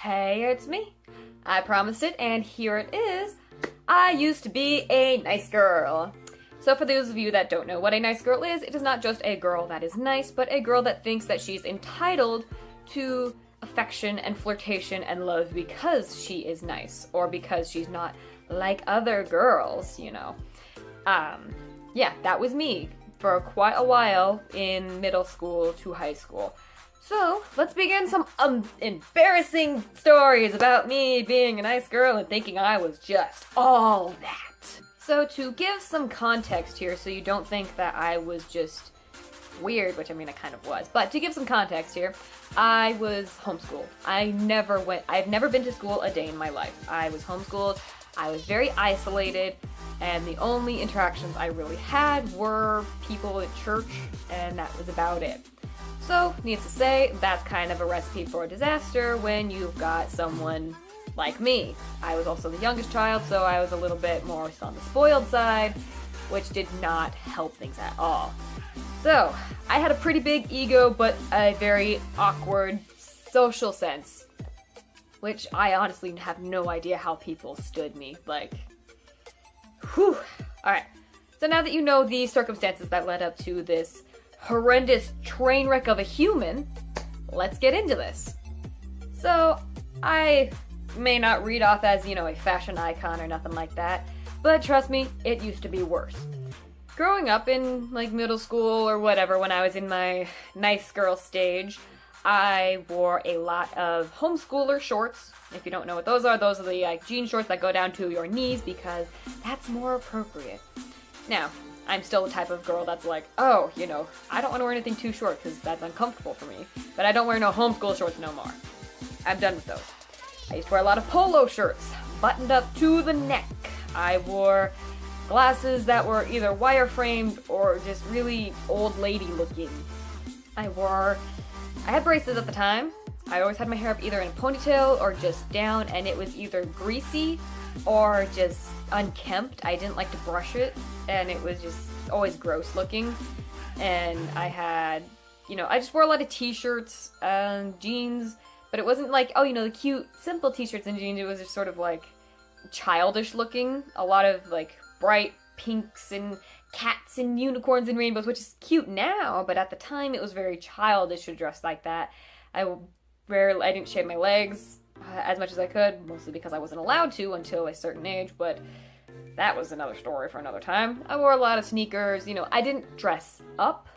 Hey, it's me. I promised it, and here it is. I used to be a nice girl. So for those of you that don't know what a nice girl is, it is not just a girl that is nice, but a girl that thinks that she's entitled to affection and flirtation and love because she is nice, or because she's not like other girls, you know. Yeah, that was me for quite a while in middle school to high school. So, let's begin some embarrassing stories about me being a nice girl and thinking I was just all that. So to give some context here, so you don't think that I was just weird, which I mean I kind of was, but to give some context here, I was homeschooled. I've never been to school a day in my life. I was homeschooled, I was very isolated, and the only interactions I really had were people at church, and that was about it. So, needless to say, that's kind of a recipe for a disaster when you've got someone like me. I was also the youngest child, so I was a little bit more on the spoiled side, which did not help things at all. So, I had a pretty big ego, but a very awkward social sense, which I honestly have no idea how people stood me. Like, whew. Alright, so now that you know the circumstances that led up to this horrendous train wreck of a human, let's get into this. So, I may not read off as, you know, a fashion icon or nothing like that, but trust me, it used to be worse. Growing up in, like, middle school or whatever, when I was in my nice girl stage, I wore a lot of homeschooler shorts. If you don't know what those are the, like, jean shorts that go down to your knees because that's more appropriate. Now, I'm still the type of girl that's like, oh, you know, I don't want to wear anything too short because that's uncomfortable for me. But I don't wear no homeschool shorts no more. I'm done with those. I used to wear a lot of polo shirts, buttoned up to the neck. I wore glasses that were either wire-framed or just really old lady looking. I had braces at the time. I always had my hair up either in a ponytail or just down, and it was either greasy or just unkempt. I didn't like to brush it, and it was just always gross looking. And I had, you know, I just wore a lot of t-shirts and jeans, but it wasn't like, oh, you know, the cute, simple t-shirts and jeans. It was just sort of like childish looking. A lot of like bright pinks and cats and unicorns and rainbows, which is cute now, but at the time it was very childish to dress like that. I didn't shave my legs as much as I could, mostly because I wasn't allowed to until a certain age, but that was another story for another time. I wore a lot of sneakers, you know, I didn't dress up,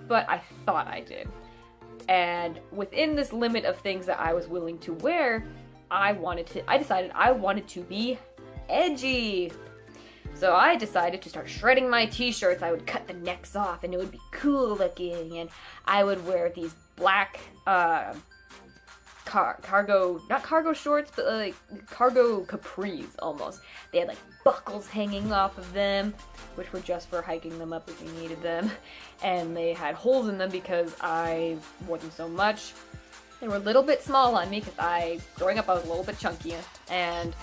but I thought I did. And within this limit of things that I was willing to wear, I decided I wanted to be edgy. So I decided to start shredding my t-shirts. I would cut the necks off and it would be cool looking, and I would wear these black cargo, not cargo shorts, but like cargo capris almost. They had like buckles hanging off of them, which were just for hiking them up if you needed them. And they had holes in them because I wore them so much. They were a little bit small on me because growing up I was a little bit chunky, and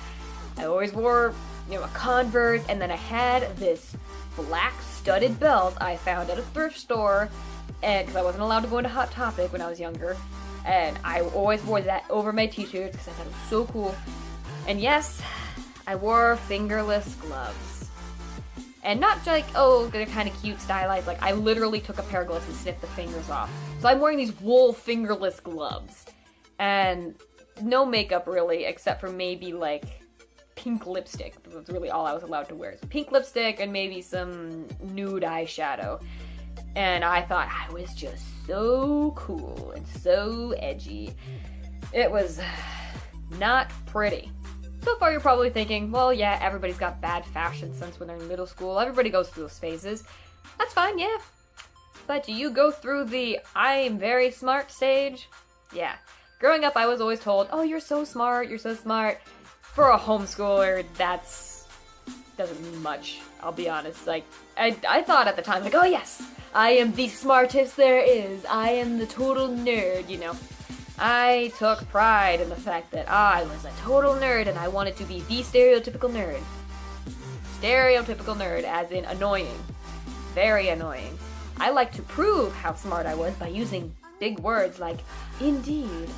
I always wore, you know, a Converse, and then I had this black studded belt I found at a thrift store, and because I wasn't allowed to go into Hot Topic when I was younger, and I always wore that over my t-shirts because I thought it was so cool. And yes, I wore fingerless gloves. And not like, oh, they're kind of cute, stylized, like I literally took a pair of gloves and snipped the fingers off. So I'm wearing these wool fingerless gloves, and no makeup really, except for maybe like pink lipstick. That's really all I was allowed to wear. Pink lipstick and maybe some nude eyeshadow. And I thought I was just so cool and so edgy. It was not pretty. So far you're probably thinking, well, yeah, everybody's got bad fashion sense when they're in middle school. Everybody goes through those phases. That's fine, yeah. But do you go through the I'm very smart stage? Yeah. Growing up, I was always told, oh, you're so smart, you're so smart. For a homeschooler, doesn't mean much, I'll be honest. Like, I thought at the time, like, oh yes, I am the smartest there is. I am the total nerd, you know. I took pride in the fact that I was a total nerd and I wanted to be the stereotypical nerd. Stereotypical nerd, as in annoying. Very annoying. I like to prove how smart I was by using big words like, indeed,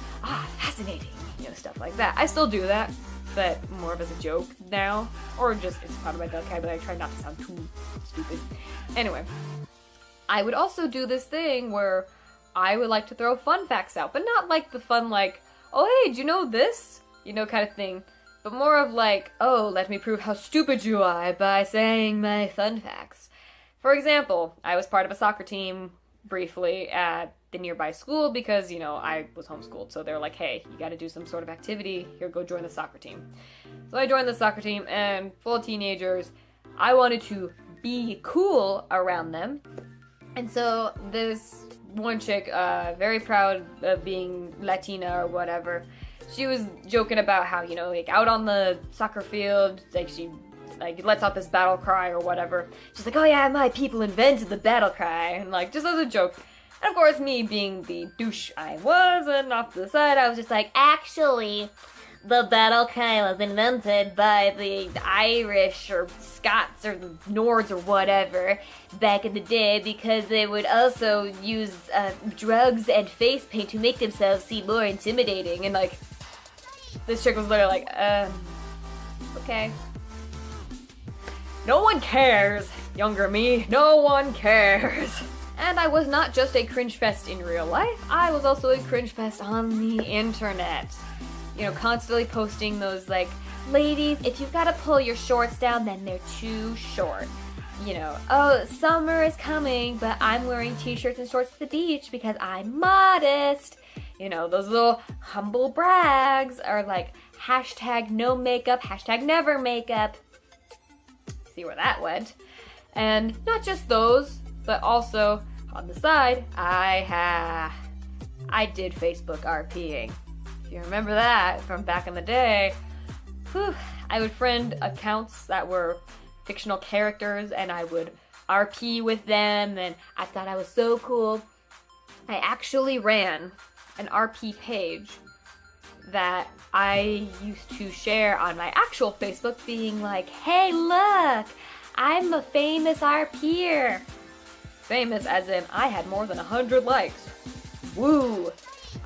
fascinating, you know, stuff like that. I still do that, but more of as a joke now, or just it's part of my vocabulary. I try not to sound too stupid. Anyway, I would also do this thing where I would like to throw fun facts out, but not like the fun like, oh hey, do you know this? You know, kind of thing. But more of like, oh, let me prove how stupid you are by saying my fun facts. For example, I was part of a soccer team briefly at the nearby school because, you know, I was homeschooled. So they're like, hey, you gotta do some sort of activity. Here, go join the soccer team. So I joined the soccer team, and full of teenagers, I wanted to be cool around them. And so this one chick, very proud of being Latina or whatever, she was joking about how, you know, like out on the soccer field, like she like lets out this battle cry or whatever. She's like, oh yeah, my people invented the battle cry, and like just as a joke. And of course, me being the douche I was, and off to the side, I was just like, actually, the battle cry was invented by the Irish or Scots or the Nords or whatever back in the day because they would also use drugs and face paint to make themselves seem more intimidating. And like, this chick was literally like, okay. No one cares, younger me, no one cares. And I was not just a cringe fest in real life, I was also a cringe fest on the internet. You know, constantly posting those like, ladies, if you've got to pull your shorts down, then they're too short. You know, oh, summer is coming, but I'm wearing t-shirts and shorts to the beach because I'm modest. You know, those little humble brags are like, hashtag no makeup, hashtag never makeup. See where that went. And not just those, but also on the side, I did Facebook RPing. If you remember that from back in the day, whew, I would friend accounts that were fictional characters and I would RP with them, and I thought I was so cool. I actually ran an RP page that I used to share on my actual Facebook being like, hey look, I'm a famous RPer. Famous as in I had more than 100 likes. Woo!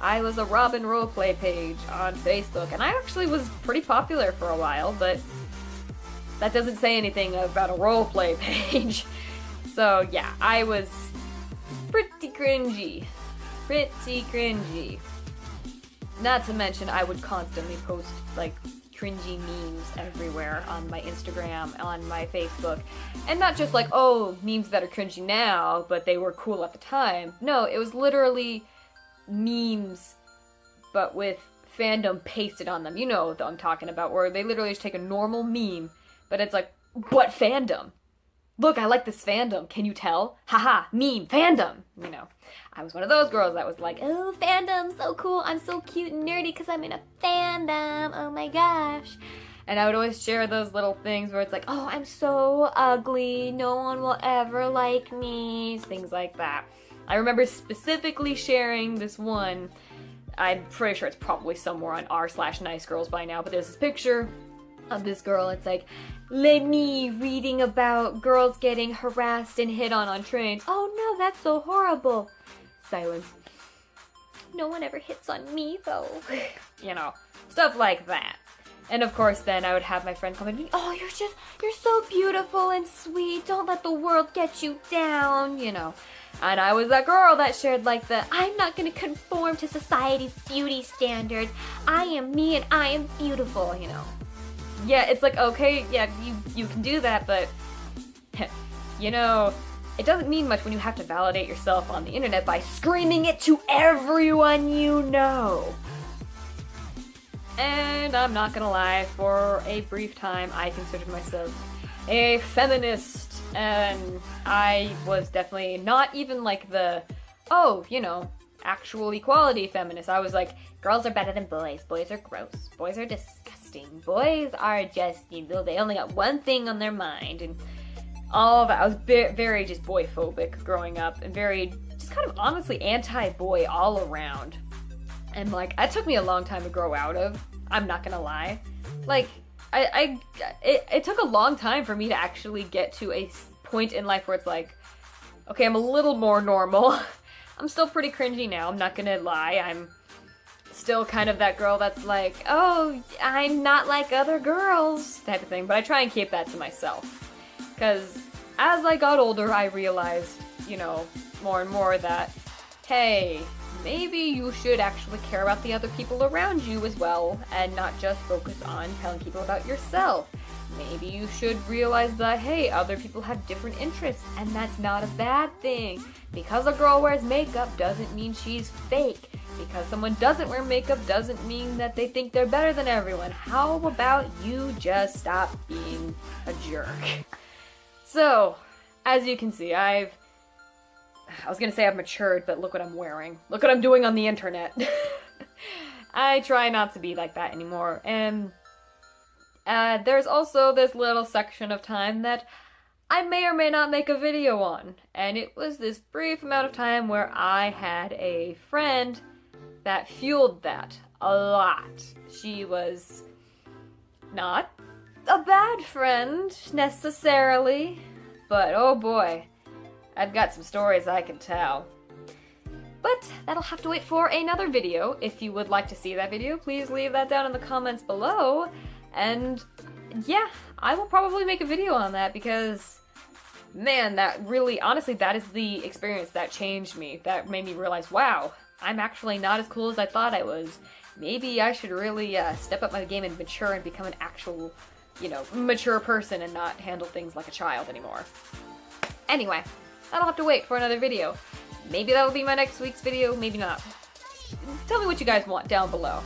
I was a Robin roleplay page on Facebook, and I actually was pretty popular for a while, but that doesn't say anything about a roleplay page. So yeah, I was pretty cringy. Pretty cringy. Not to mention, I would constantly post, like, cringy memes everywhere on my Instagram, on my Facebook. And not just like, oh, memes that are cringy now, but they were cool at the time. No, it was literally memes, but with fandom pasted on them. You know what I'm talking about, where they literally just take a normal meme, but it's like, what fandom? Look, I like this fandom. Can you tell? Haha, meme, fandom. You know, I was one of those girls that was like, oh, fandom, so cool. I'm so cute and nerdy because I'm in a fandom. Oh my gosh. And I would always share those little things where it's like, oh, I'm so ugly. No one will ever like me. Things like that. I remember specifically sharing this one. I'm pretty sure it's probably somewhere on r/NiceGirls by now, but there's this picture of this girl. It's like, let me reading about girls getting harassed and hit on trains. Oh no, that's so horrible. Silence. No one ever hits on me though. You know, stuff like that. And of course then I would have my friend come and be, oh, you're so beautiful and sweet. Don't let the world get you down, you know. And I was that girl that shared like the, I'm not gonna conform to society's beauty standards. I am me and I am beautiful, you know. Yeah, it's like, okay, yeah, you can do that, but, you know, it doesn't mean much when you have to validate yourself on the internet by screaming it to everyone you know. And I'm not gonna lie, for a brief time, I considered myself a feminist, and I was definitely not even like the, oh, you know, actual equality feminist. I was like, girls are better than boys. Boys are gross. Boys are disgusting. Boys are just, you know, they only got one thing on their mind, and all of that. I was very just boy-phobic growing up, and very, just kind of honestly anti-boy all around. And like, it took me a long time to grow out of, I'm not gonna lie. Like, it took a long time for me to actually get to a point in life where it's like, okay, I'm a little more normal. I'm still pretty cringy now, I'm not gonna lie. I'm still kind of that girl that's like, oh, I'm not like other girls type of thing, but I try and keep that to myself. Because as I got older, I realized, you know, more and more that, hey, maybe you should actually care about the other people around you as well, and not just focus on telling people about yourself. Maybe you should realize that, hey, other people have different interests, and that's not a bad thing. Because a girl wears makeup doesn't mean she's fake. Because someone doesn't wear makeup doesn't mean that they think they're better than everyone. How about you just stop being a jerk? So, as you can see, I was gonna say I've matured, but look what I'm wearing. Look what I'm doing on the internet. I try not to be like that anymore, and there's also this little section of time that I may or may not make a video on, and it was this brief amount of time where I had a friend that fueled that a lot. She was not a bad friend, necessarily, but oh boy, I've got some stories I can tell. But that'll have to wait for another video. If you would like to see that video, please leave that down in the comments below. And yeah, I will probably make a video on that because, man, that really, honestly, that is the experience that changed me. That made me realize, wow, I'm actually not as cool as I thought I was. Maybe I should really step up my game and mature and become an actual, you know, mature person and not handle things like a child anymore. Anyway, that'll have to wait for another video. Maybe that'll be my next week's video, maybe not. Tell me what you guys want down below.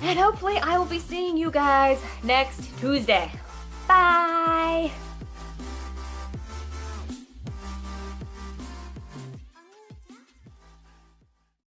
And hopefully I will be seeing you guys next Tuesday. Bye!